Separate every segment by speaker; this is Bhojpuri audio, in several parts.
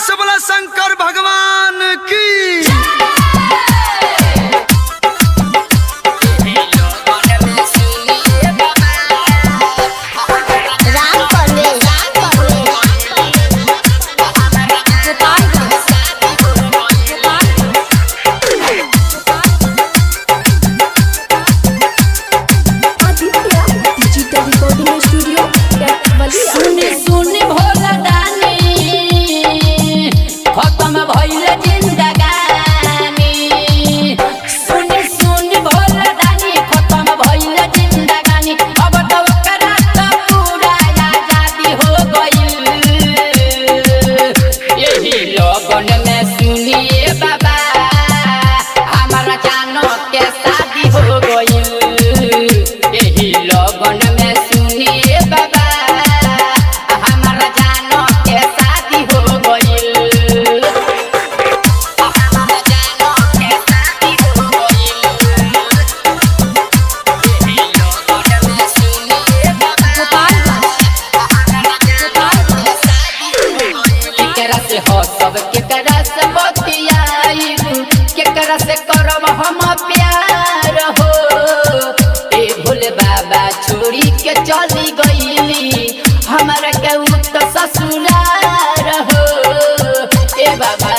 Speaker 1: से बोला शंकर भगवान की।
Speaker 2: से करब हम प्यार हो ए भोले बाबा छोड़ी के चली गईली हमारा के तो ससुरार हो ए बाबा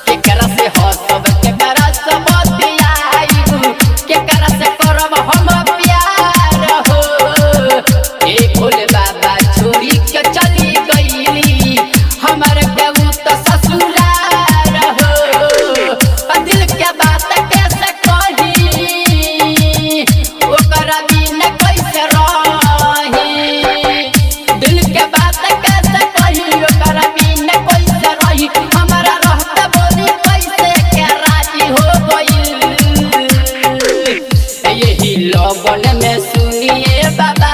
Speaker 2: केकरा से हंसब केकरा से बतियाइब केकरा से करब हम प्यार हो ए भोले बाबा छोड़ी के चली गईली हमारा के तो ससुरार हो दिल के बात कैसे कही ओकरा बिना कैसे रही दिल के बात कैसे कही ओकरा बिना कैसे रही हमारा रहता बोली कैसे के राजी हो गई यही लगन में सुनिए बाबा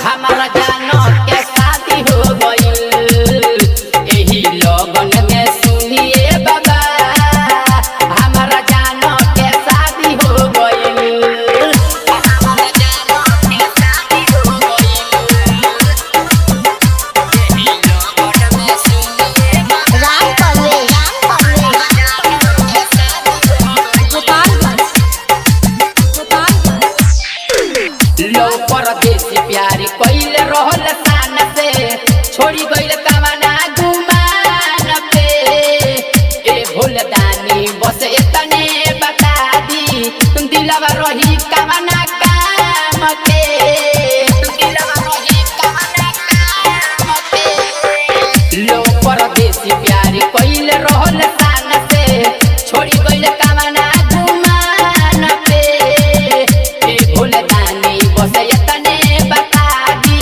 Speaker 2: हमारा जानो के शादी हो गई यही लगन में सुनिए बाबा हमारा जानो के शादी हो गई हमारा जानो के शादी हो गई यही लगन में सुनिए लो परदेसी प्यारी कइल रहल सान से छोड़ी गइल कवना गुमान पे ए भोलदानी बस इतने बता दी दिलवा रही कवना काम के दिलवा रही कवना काम के लो परदेसी प्यारी कइल रहल सान से छोड़ी गइल कवना गुमान पे ए भोलदानी बस इतने बता दी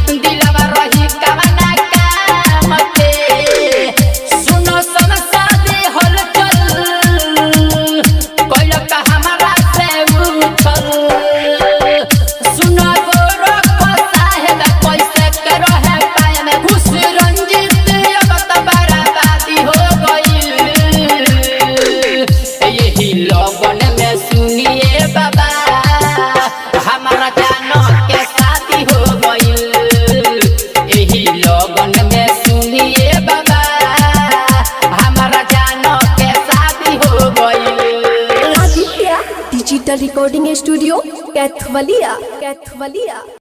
Speaker 2: दिलवा रही कवना काम के सुनो समझा दे हलचल कोई का हमारा से उछल सुनो गोरो को साहेब कैसे करो है पाए में खुश रंजित अब तो बर्बादी हो गई यही लगन में सुनिए बाबा हमारा जानो के शादी हो गई यही लगन में सुनिए बाबा हमारा जानो के शादी हो गई।
Speaker 3: Digital recording studio Kaithwalia.